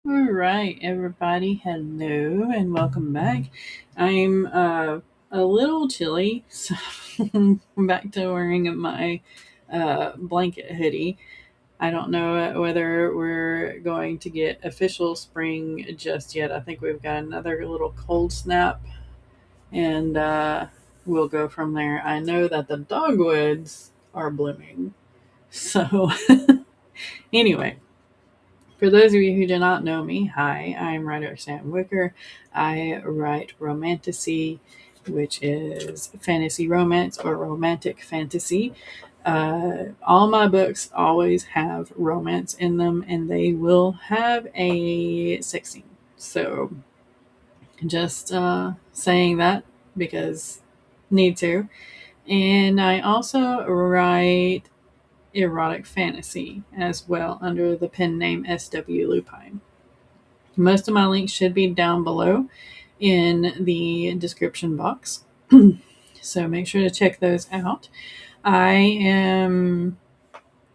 All right, everybody. Hello and welcome back. I'm a little chilly, so I'm back to wearing my blanket hoodie. I don't know whether we're going to get official spring just yet. I think we've got another little cold snap, and we'll go from there. I know that the dogwoods are blooming. So, anyway, for those of you who do not know me, hi, I'm writer Sam Wicker. I write romantasy, which is fantasy romance or romantic fantasy. All my books always have romance in them, and they will have a sex scene. So, just saying that because need to. And I also write erotic fantasy as well under the pen name S.W. Lupine. Most of my links should be down below in the description box. So make sure to check those out. I am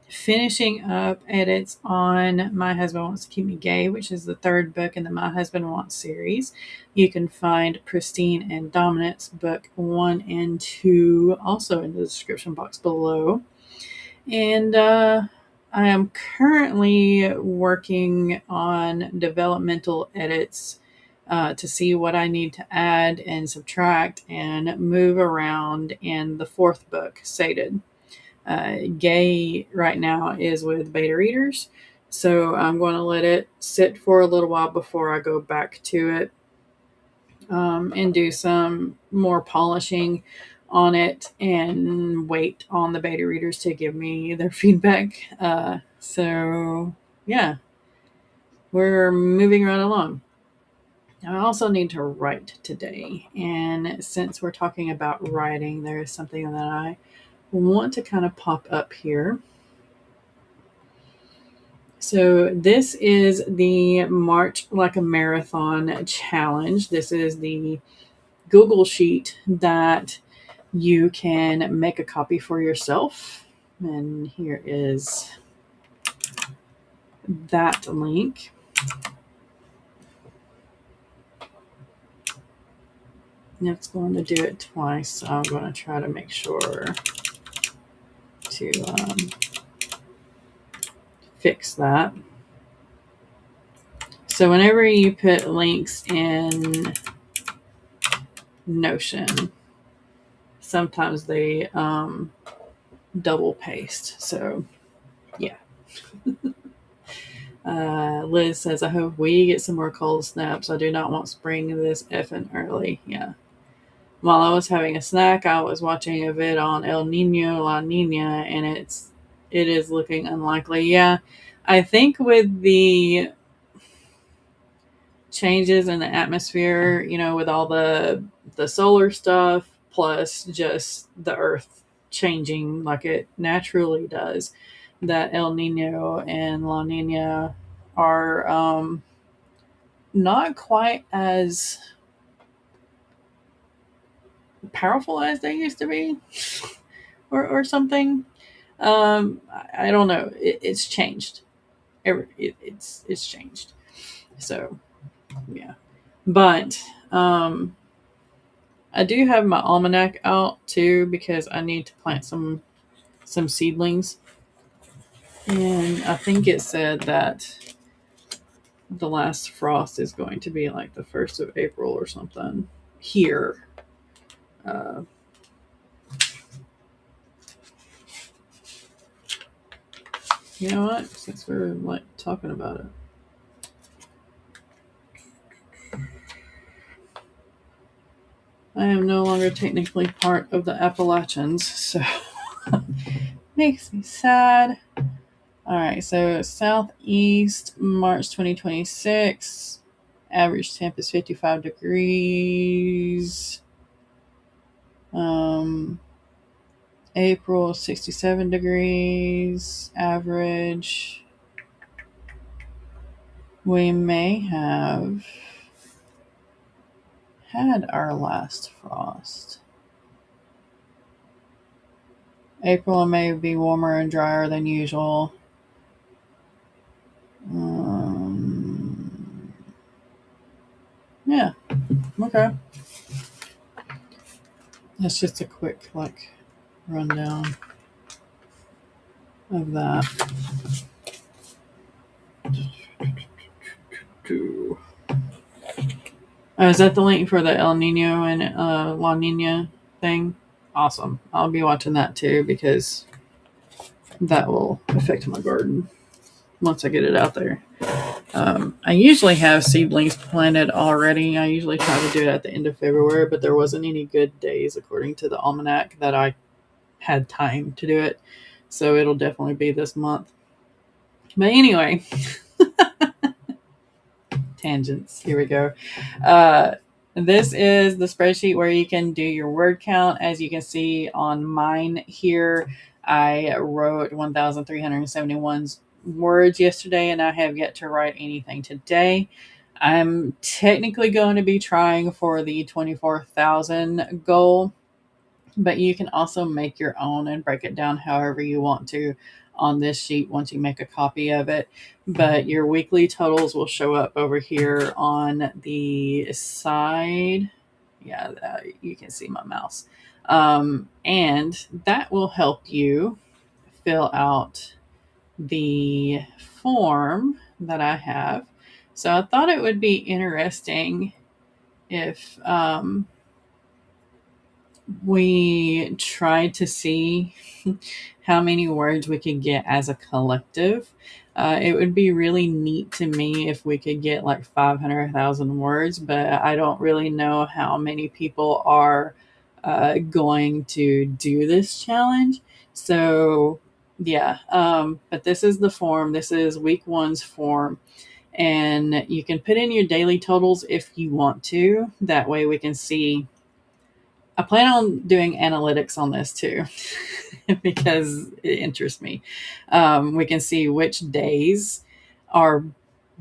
finishing up edits on My Husband Wants to Keep Me Gay, which is the third book in the My Husband Wants series. You can find Pristine and Dominance, book 1 and 2, also in the description box below. And I am currently working on developmental edits to see what I need to add and subtract and move around in the fourth book, Sated. Gay right now is with beta readers, so I'm going to let it sit for a little while before I go back to it and do some more polishing on it and wait on the beta readers to give me their feedback. So, yeah, we're moving right along. I also need to write today. And since we're talking about writing, there is something that I want to kind of pop up here. So, this is the March Like a Marathon challenge. This is the Google Sheet that you can make a copy for yourself. And here is that link. And it's going to do it twice. So I'm going to try to make sure to fix that. So whenever you put links in Notion, sometimes they double paste. So yeah. Liz says, I hope we get some more cold snaps. I do not want spring this effing early. Yeah. While I was having a snack, I was watching a vid on El Nino La Nina, and it is looking unlikely. Yeah, I think with the changes in the atmosphere, with all the solar stuff plus just the Earth changing like it naturally does, that El Nino and La Nina are not quite as powerful as they used to be, or something. I don't know. It's changed. It's changed. So yeah, but I do have my almanac out too because I need to plant some seedlings, and I think it said that the last frost is going to be like the 1st of April or something here. Uh, you know what? Since we're like talking about it, I am no longer technically part of the Appalachians, so makes me sad. All right, so southeast, March 2026. Average temp is 55 degrees. April, 67 degrees. Average. We may have had our last frost. April and May would be warmer and drier than usual. Okay. That's just a quick rundown of that. Is that the link for the El Nino and La Nina thing? Awesome. I'll be watching that too because that will affect my garden once I get it out there. I usually have seedlings planted already. I usually try to do it at the end of February, but there wasn't any good days according to the almanac that I had time to do it. So it'll definitely be this month. But anyway, tangents. Here we go. This is the spreadsheet where you can do your word count. As you can see on mine here, I wrote 1,371 words yesterday, and I have yet to write anything today. I'm technically going to be trying for the 24,000 goal, but you can also make your own and break it down however you want to on this sheet once you make a copy of it. But your weekly totals will show up over here on the side. Yeah, you can see my mouse. And that will help you fill out the form that I have. So I thought it would be interesting if we tried to see how many words we could get as a collective. It would be really neat to me if we could get like 500,000 words, but I don't really know how many people are going to do this challenge. So, yeah, but this is the form. This is week one's form. And you can put in your daily totals if you want to. That way we can see. I plan on doing analytics on this too because it interests me. We can see which days are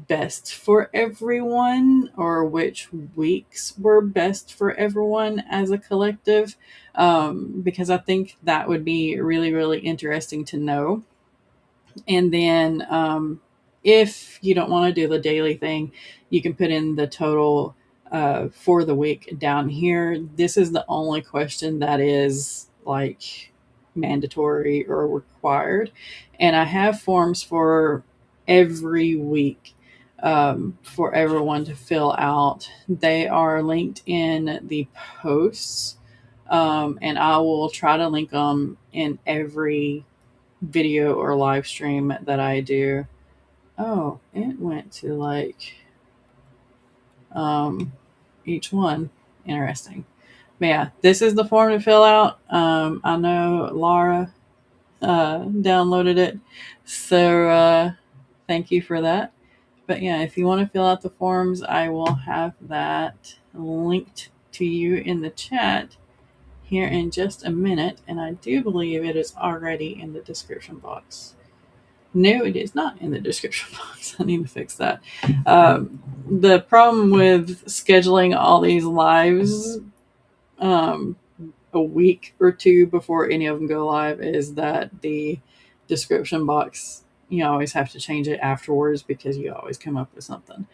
best for everyone or which weeks were best for everyone as a collective, because I think that would be really, really interesting to know. And then if you don't want to do the daily thing, you can put in the total for the week down here. This is the only question that is like mandatory or required. And I have forms for every week for everyone to fill out. They are linked in the posts, and I will try to link them in every video or live stream that I do. Oh, it went to like each one. Interesting. But yeah, this is the form to fill out. I know Laura downloaded it. So thank you for that. But yeah, if you want to fill out the forms, I will have that linked to you in the chat here in just a minute. And I do believe it is already in the description box. No, it is not in the description box. I need to fix that. The problem with scheduling all these lives a week or two before any of them go live is that the description box, you always have to change it afterwards because you always come up with something.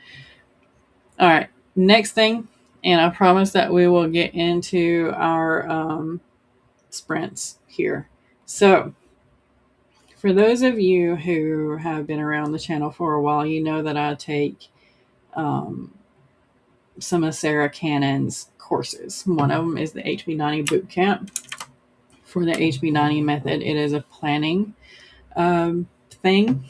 All right, next thing, and I promise that we will get into our sprints here. So, for those of you who have been around the channel for a while, you know that I take some of Sarah Cannon's courses. One of them is the HB90 Bootcamp. For the HB90 method, it is a planning thing.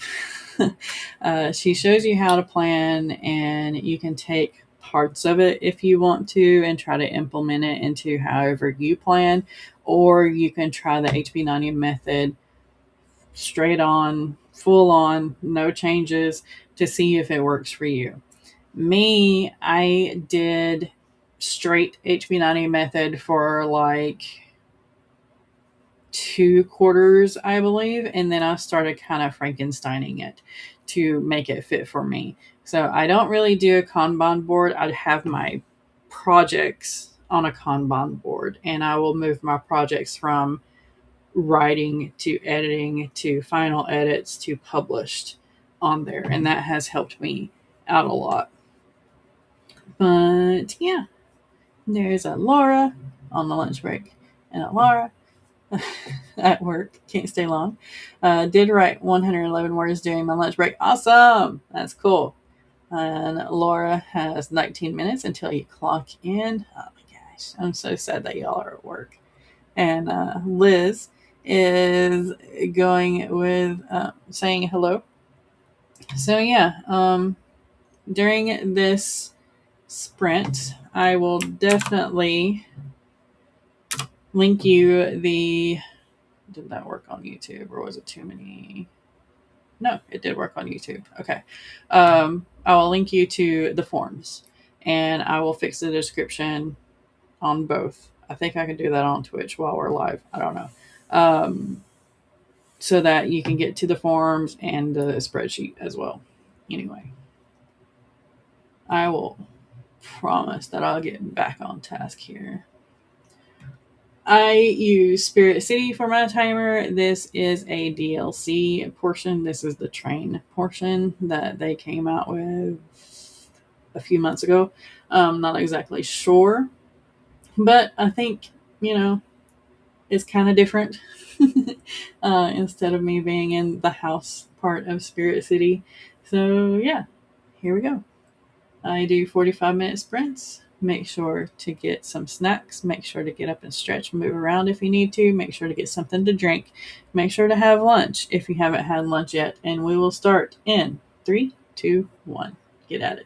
She shows you how to plan, and you can take parts of it if you want to and try to implement it into however you plan, or you can try the HB90 method straight on, full on, no changes to see if it works for you. Me, I did straight HB90 method for like 2 quarters, I believe, and then I started kind of Frankensteining it to make it fit for me. So I don't really do a Kanban board. I'd have my projects on a Kanban board, and I will move my projects from writing to editing to final edits to published on there, and that has helped me out a lot. But yeah, there's a Laura on the lunch break and a Laura at work. Can't stay long. Did write 111 words during my lunch break. Awesome. That's cool. And Laura has 19 minutes until you clock in. Oh my gosh. I'm so sad that y'all are at work. And Liz is going with saying hello. So yeah, during this sprint, I will definitely link you the. Did that work on YouTube or was it too many? No, it did work on YouTube. Okay. I will link you to the forms and I will fix the description on both. I think I can do that on Twitch while we're live. I don't know. So that you can get to the forms and the spreadsheet as well. Anyway, I will promise that I'll get back on task here. I use Spirit City for my timer. This is a DLC portion. This is the train portion that they came out with a few months ago. Not exactly sure, but I think, it's kind of different. Instead of me being in the house part of Spirit City. So, yeah, here we go. I do 45-minute sprints. Make sure to get some snacks. Make sure to get up and stretch and move around if you need to. Make sure to get something to drink. Make sure to have lunch if you haven't had lunch yet. And we will start in 3, 2, 1. Get at it.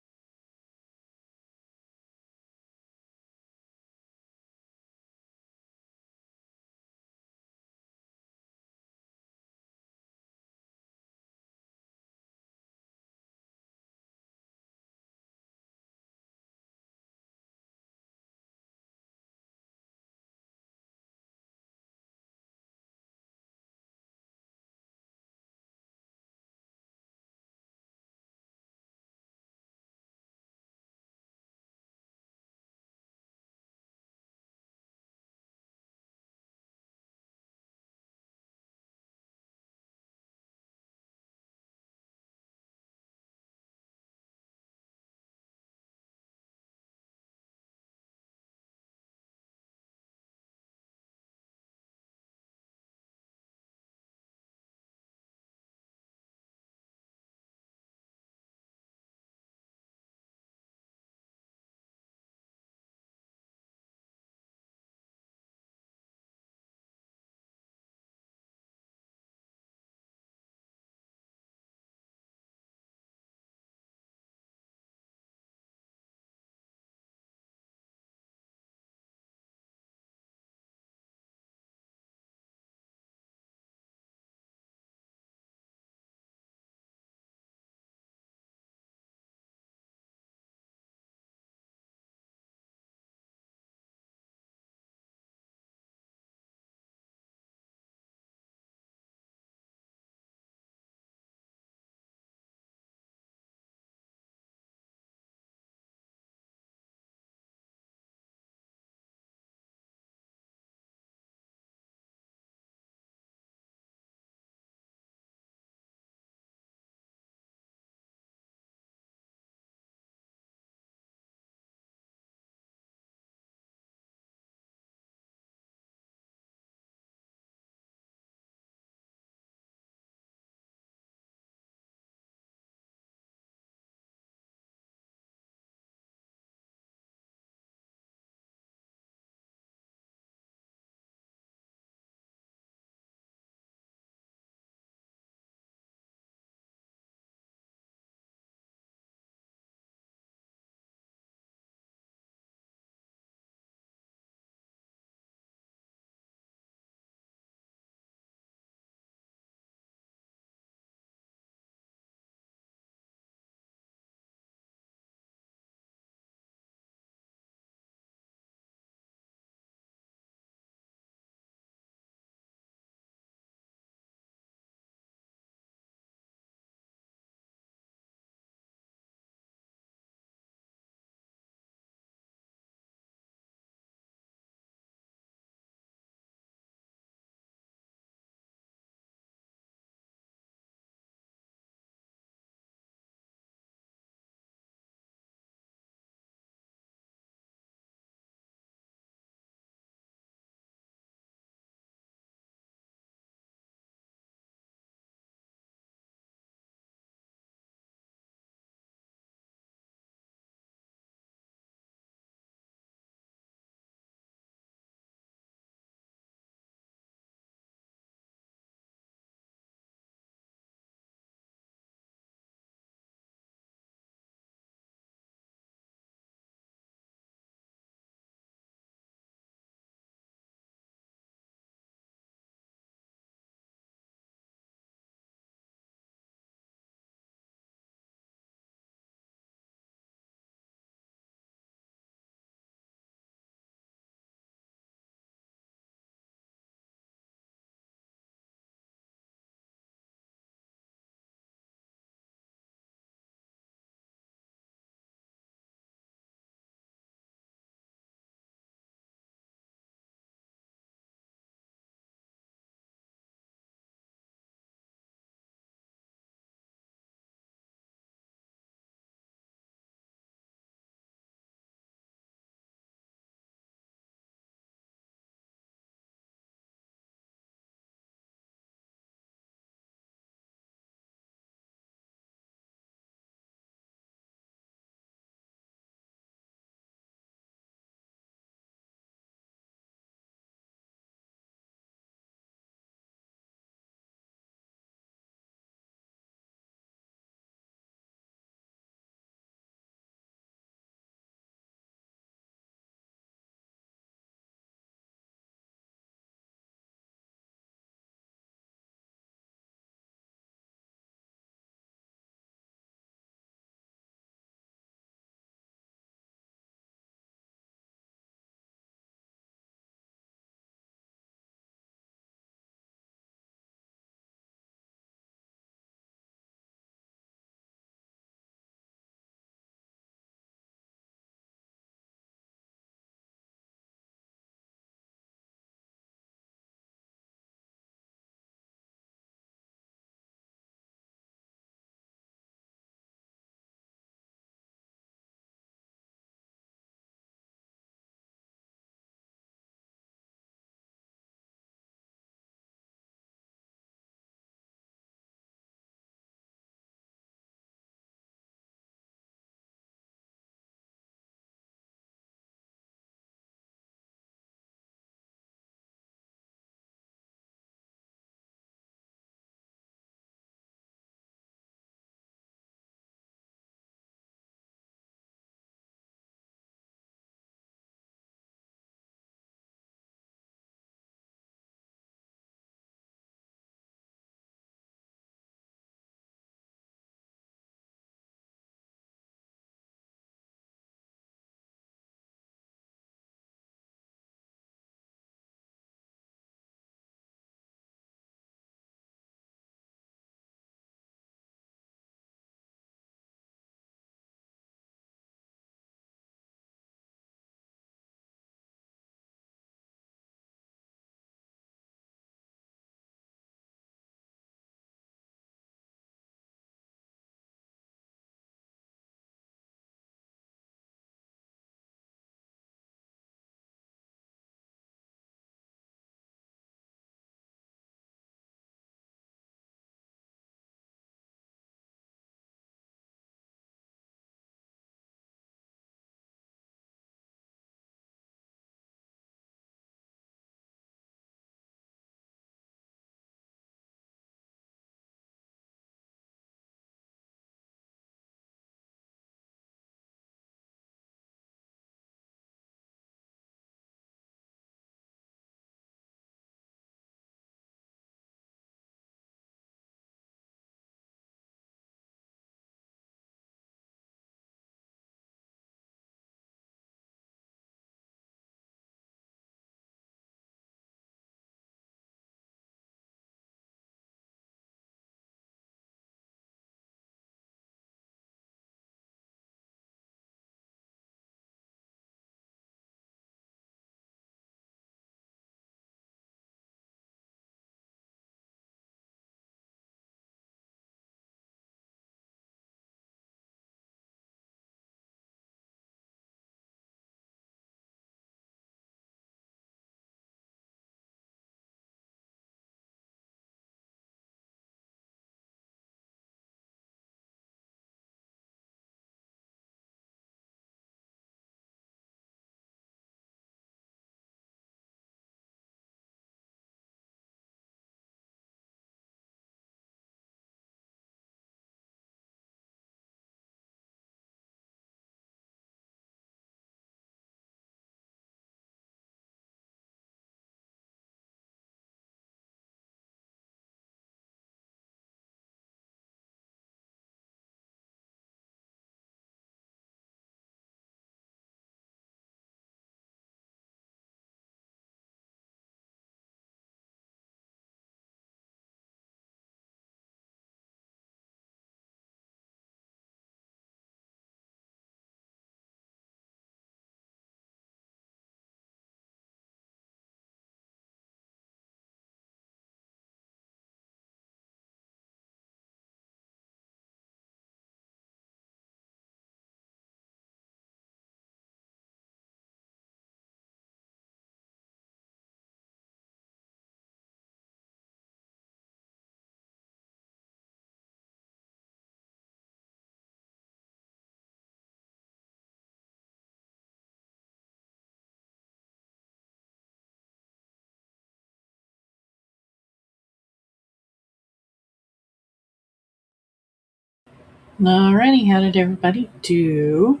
Alrighty, how did everybody do?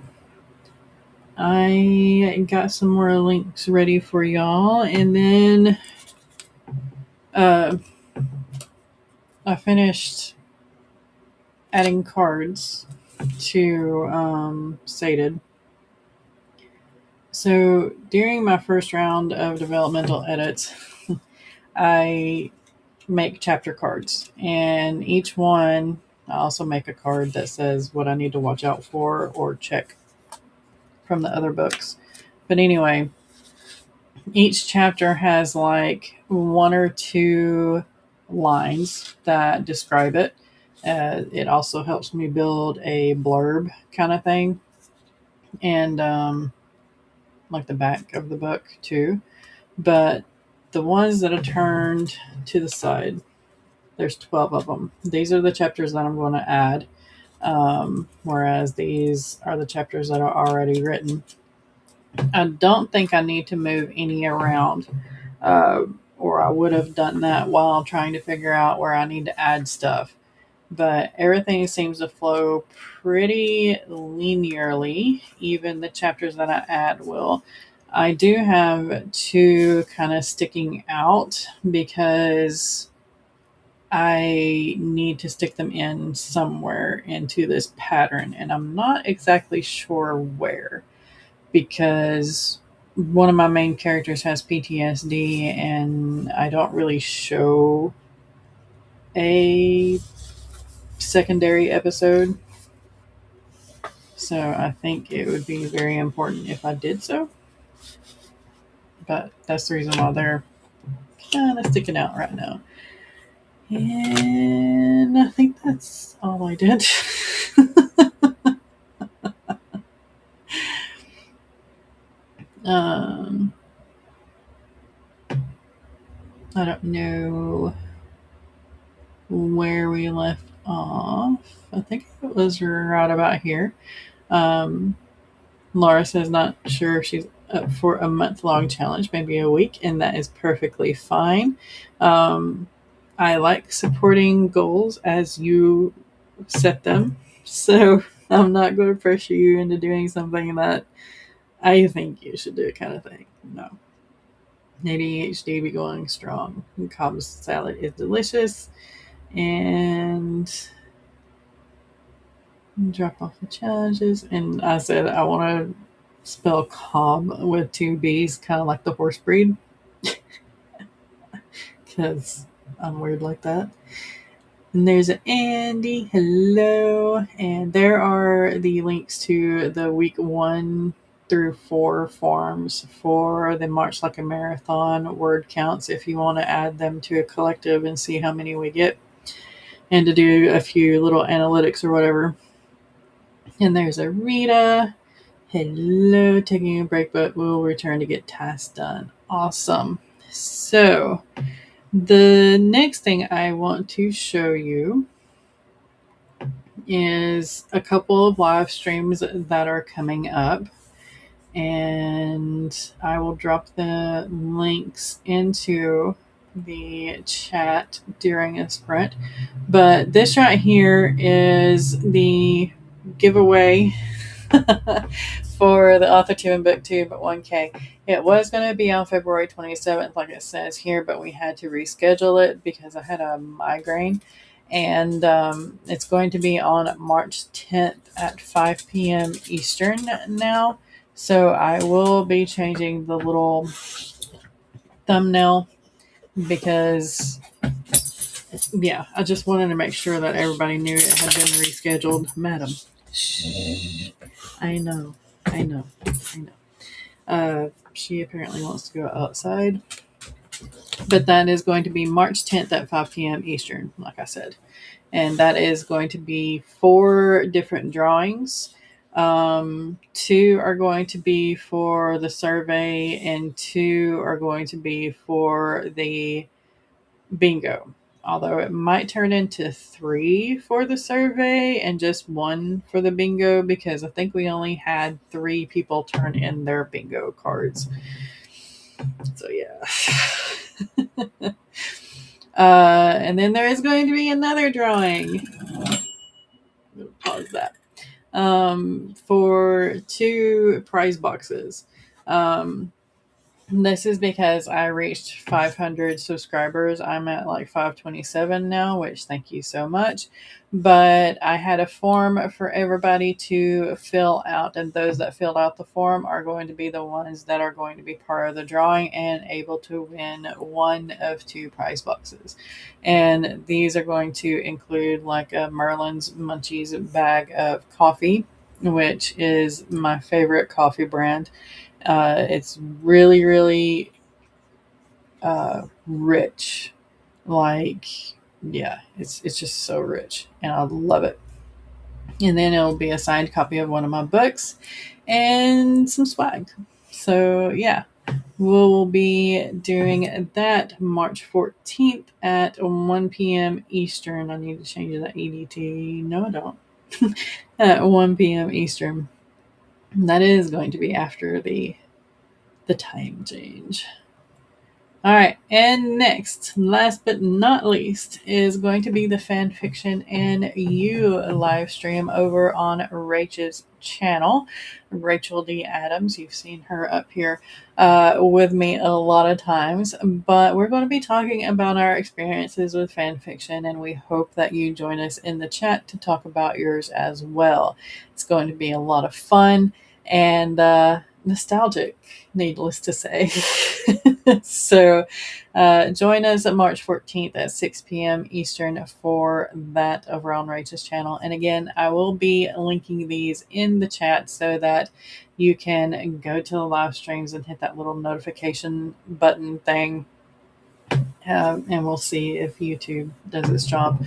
I got some more links ready for y'all, and then I finished adding cards to Sated. So during my first round of developmental edits, I make chapter cards, and each one I also make a card that says what I need to watch out for or check from the other books. But anyway, each chapter has like one or two lines that describe it. It also helps me build a blurb kind of thing, and like the back of the book too. But the ones that are turned to the side, there's 12 of them. These are the chapters that I'm going to add, whereas these are the chapters that are already written. I don't think I need to move any around, or I would have done that while trying to figure out where I need to add stuff. But everything seems to flow pretty linearly, even the chapters that I add will. I do have two kind of sticking out because I need to stick them in somewhere into this pattern, and I'm not exactly sure where, because one of my main characters has PTSD, and I don't really show a secondary episode. So I think it would be very important if I did so. But that's the reason why they're kind of sticking out right now. And I think that's all I did. I don't know where we left off. I think it was right about here. Laura says not sure if she's up for a month-long challenge, maybe a week, and that is perfectly fine. I like supporting goals as you set them, so I'm not going to pressure you into doing something that I think you should do, kind of thing. No. ADHD be going strong. Cobb salad is delicious, and drop off the challenges. And I said I want to spell Cobb with two B's, kind of like the horse breed, because I'm weird like that. And there's an Andy. Hello. And there are the links to the week 1 through 4 forms for the March Like a Marathon word counts if you want to add them to a collective and see how many we get, and to do a few little analytics or whatever. And there's a Rita. Hello, taking a break, but we'll return to get tasks done. Awesome. So the next thing I want to show you is a couple of live streams that are coming up, and I will drop the links into the chat during a sprint. But this right here is the giveaway for the AuthorTube and BookTube at 1K. It was going to be on February 27th, like it says here, but we had to reschedule it because I had a migraine. And it's going to be on March 10th at 5 p.m. Eastern now. So I will be changing the little thumbnail because, yeah, I just wanted to make sure that everybody knew it had been rescheduled. Madam. Shh. I know. She apparently wants to go outside. But that is going to be March 10th at 5 p.m. Eastern, like I said. And that is going to be 4 different drawings. 2 are going to be for the survey, and 2 are going to be for the bingo. Although it might turn into 3 for the survey and just 1 for the bingo, because I think we only had 3 people turn in their bingo cards. So yeah. And then there is going to be another drawing. Pause for 2 prize boxes. Um, this is because I reached 500 subscribers. I'm at like 527 now, which thank you so much. But I had a form for everybody to fill out, and those that filled out the form are going to be the ones that are going to be part of the drawing and able to win one of 2 prize boxes. And these are going to include like a Merlin's Munchies bag of coffee, which is my favorite coffee brand. It's really, really rich. Like, yeah, it's just so rich, and I love it. And then it'll be a signed copy of one of my books and some swag. So yeah, we'll be doing that March 14th at 1 p.m. Eastern. I need to change that EDT. No, I don't. At 1 p.m. Eastern. That is going to be after the time change. All right, and next, last but not least, is going to be the fan fiction and you live stream over on Rachel's channel, Rachel D. Adams. You've seen her up here with me a lot of times, but we're going to be talking about our experiences with fan fiction, and we hope that you join us in the chat to talk about yours as well. It's going to be a lot of fun and nostalgic, needless to say. So join us on March 14th at 6 p.m. Eastern for that over on Rachel's channel. And again, I will be linking these in the chat so that you can go to the live streams and hit that little notification button thing. And we'll see if YouTube does its job.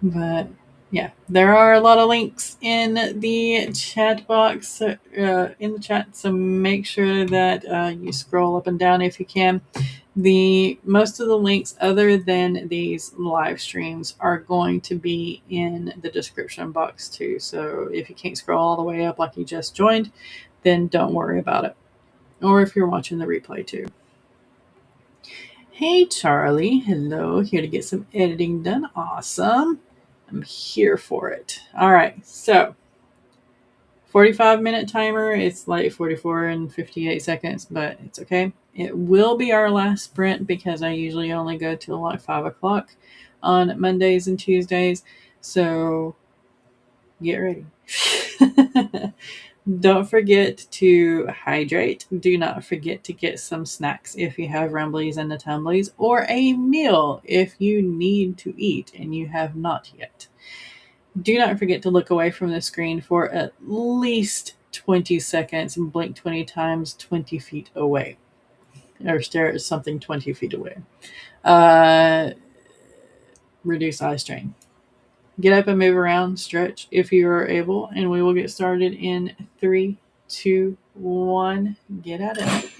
But yeah, there are a lot of links in the chat box, in the chat. So make sure that you scroll up and down if you can. The most of the links, other than these live streams, are going to be in the description box too. So if you can't scroll all the way up like you just joined, then don't worry about it. Or if you're watching the replay too. Hey Charlie, hello. Here to get some editing done. Awesome. I'm here for it. All right, so 45-minute timer. It's like 44 and 58 seconds, but it's okay. It will be our last sprint because I usually only go till like 5 o'clock on Mondays and Tuesdays. So get ready. Don't forget to hydrate. Do not forget to get some snacks if you have rumblies and the tumblies, or a meal if you need to eat and you have not yet. Do not forget to look away from the screen for at least 20 seconds and blink 20 times 20 feet away. Or stare at something 20 feet away. Reduce eye strain. Get up and move around, stretch if you are able, and we will get started in 3, 2, 1. Get at it.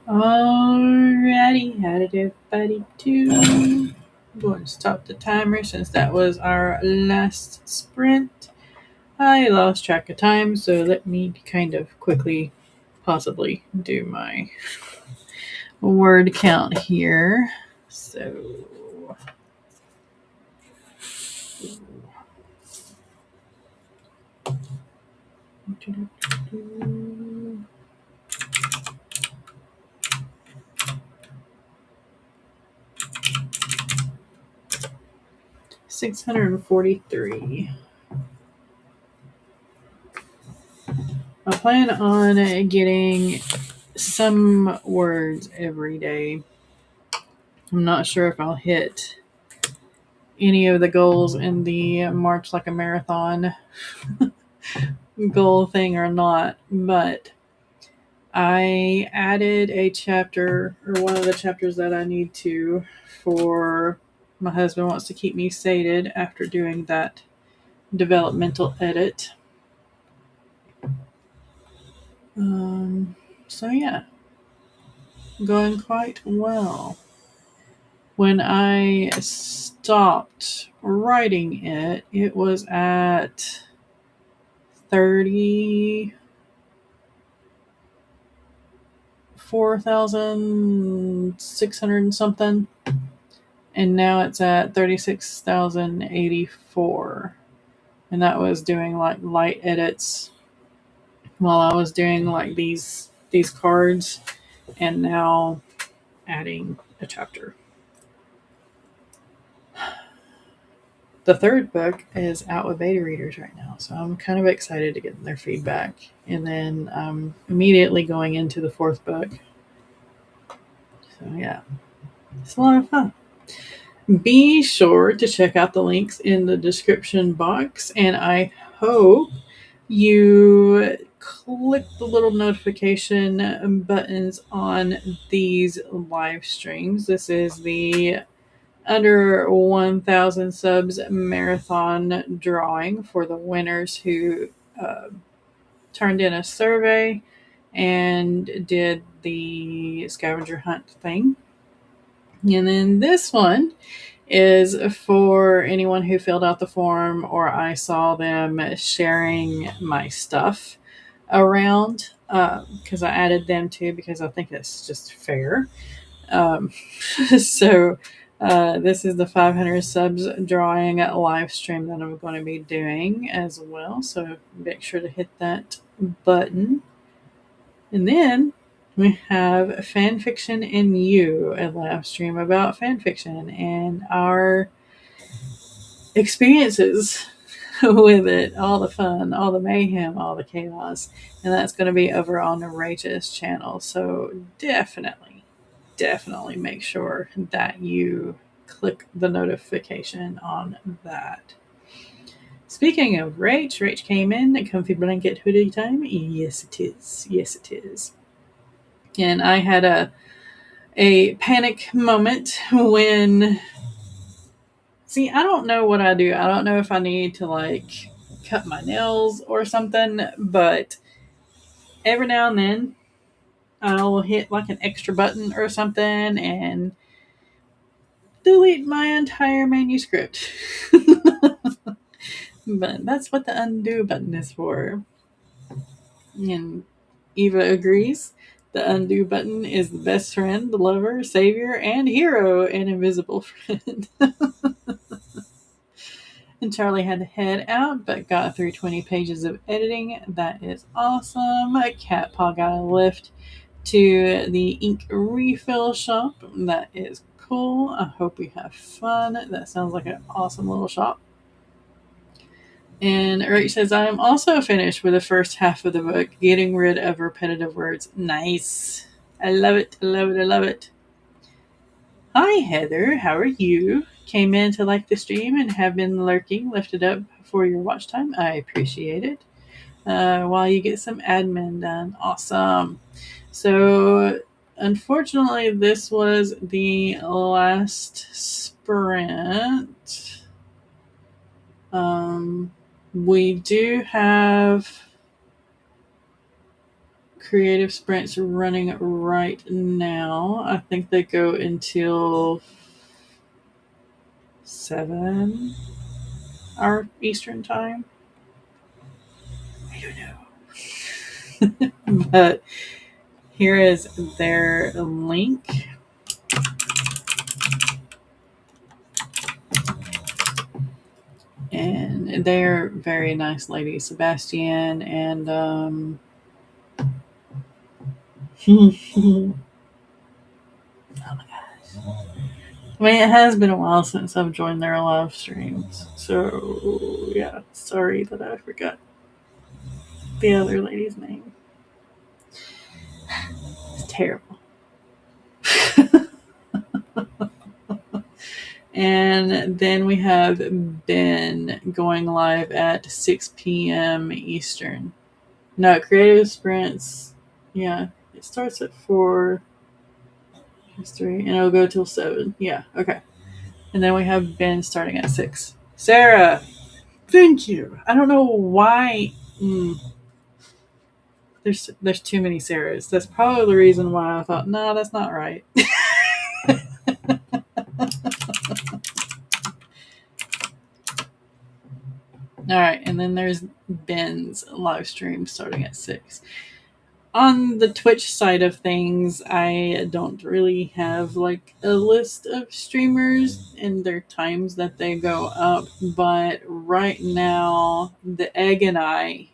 Alrighty, how did everybody do? I'm going to stop the timer since that was our last sprint. I lost track of time, so let me kind of quickly possibly do my word count here. So 643. I plan on getting some words every day. I'm not sure if I'll hit any of the goals in the March Like a Marathon goal thing or not, but I added a chapter, or one of the chapters that I need to, for my husband wants to keep me sated after doing that developmental edit. So yeah, going quite well. When I stopped writing it, it was at 34,600 and something, and now it's at 36,084. And that was doing like light edits while I was doing like these cards, and now adding a chapter. The third book is out with beta readers right now, so I'm kind of excited to get their feedback. And then I'm immediately going into the fourth book. So yeah, it's a lot of fun. Be sure to check out the links in the description box, and I hope you click the little notification buttons on these live streams. This is the under 1,000 subs marathon drawing for the winners who turned in a survey and did the scavenger hunt thing. And then this one is for anyone who filled out the form or I saw them sharing my stuff around, because I added them too because I think that's just fair. So this is the 500 subs drawing live stream that I'm going to be doing as well. So make sure to hit that button. And then we have Fanfiction and You, a live stream about fanfiction and our experiences with it, all the fun, all the mayhem, all the chaos. And that's going to be over on the Rachel's channel. So definitely make sure that you click the notification on that. Speaking of Rach came in. Comfy blanket hoodie time. Yes, it is. Yes, it is. And I had a panic moment when. See, I don't know what I do. I don't know if I need to like cut my nails or something, but every now and then I'll hit like an extra button or something and delete my entire manuscript. But that's what the undo button is for. And Eva agrees. The undo button is the best friend, the lover, savior, and hero, and invisible friend. And Charlie had to head out, but got through 20 pages of editing. That is awesome. Cat Paw got a lift to the ink refill shop. That is cool. I hope we have fun. That sounds like an awesome little shop. And Rach says, I am also finished with the first half of the book, getting rid of repetitive words. Nice. I love it. I love it. I love it. Hi, Heather. How are you? Came in to like the stream and have been lurking, lifted up for your watch time. I appreciate it. While you get some admin done. Awesome. So, unfortunately, this was the last sprint. We do have creative sprints running right now. I think they go until 7 our Eastern time. I don't know. But here is their link. And they're very nice ladies, Sebastian and oh my gosh. I mean, it has been a while since I've joined their live streams. So, yeah, sorry that I forgot the other lady's name. It's terrible. And then we have Ben going live at 6 p.m. Eastern. No, Creative Sprints. Yeah, it starts at 4. It's 3, and it'll go till 7. Yeah, okay. And then we have Ben starting at 6. Sarah, thank you. I don't know why. There's too many Sarahs. That's probably the reason why I thought, no, that's not right. All right, and then there's Ben's live stream starting at 6. On the Twitch side of things, I don't really have like a list of streamers and their times that they go up, but right now the Egg and I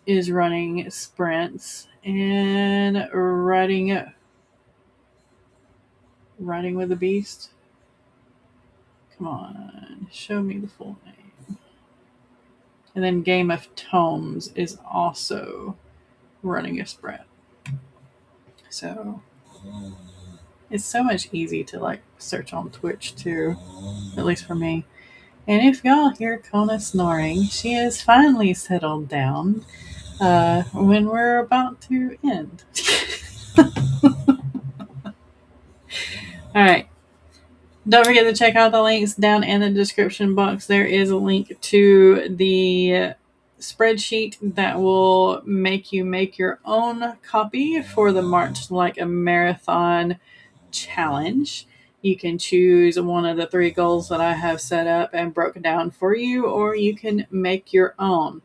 is running sprints and riding with the beast. Come on, show me the full name. And then Game of Tomes is also running a sprint. So it's so much easy to like search on Twitch too, at least for me. And if y'all hear Kona snoring, she is finally settled down when we're about to end. All right. Don't forget to check out the links down in the description box. There is a link to the spreadsheet that will make you make your own copy for the March Like a Marathon challenge. You can choose one of the 3 goals that I have set up and broken down for you, or you can make your own.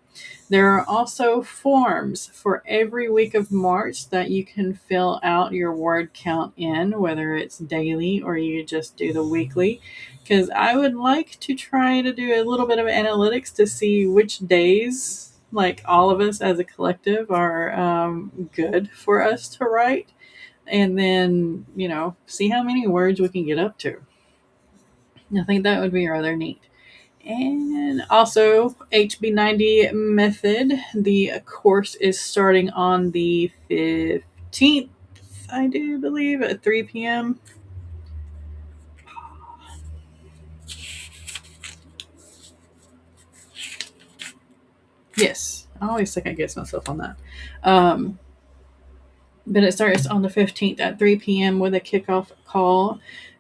There are also forms for every week of March that you can fill out your word count in, whether it's daily or you just do the weekly. Because I would like to try to do a little bit of analytics to see which days, like all of us as a collective, are good for us to write. And then, see how many words we can get up to. I think that would be rather neat. And also, HB90 Method. The course is starting on the 15th, I do believe, at 3 p.m. Yes, I always second guess myself on that. But it starts on the 15th at 3 p.m. with a kickoff call.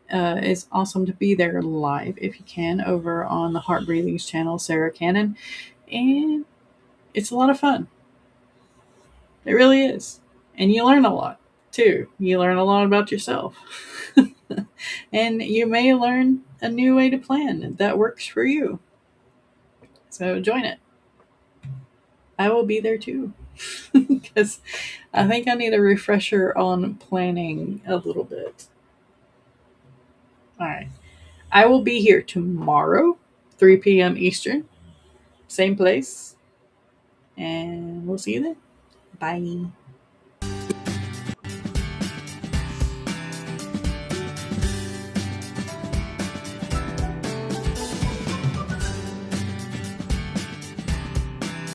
It's awesome to be there live if you can over on the Heart Breathings channel, Sarah Cannon. And it's a lot of fun. It really is. And you learn a lot too. You learn a lot about yourself. And you may learn a new way to plan that works for you. So join it. I will be there too. Because I think I need a refresher on planning a little bit. All right. I will be here tomorrow, 3 p.m. Eastern. Same place. And we'll see you then. Bye.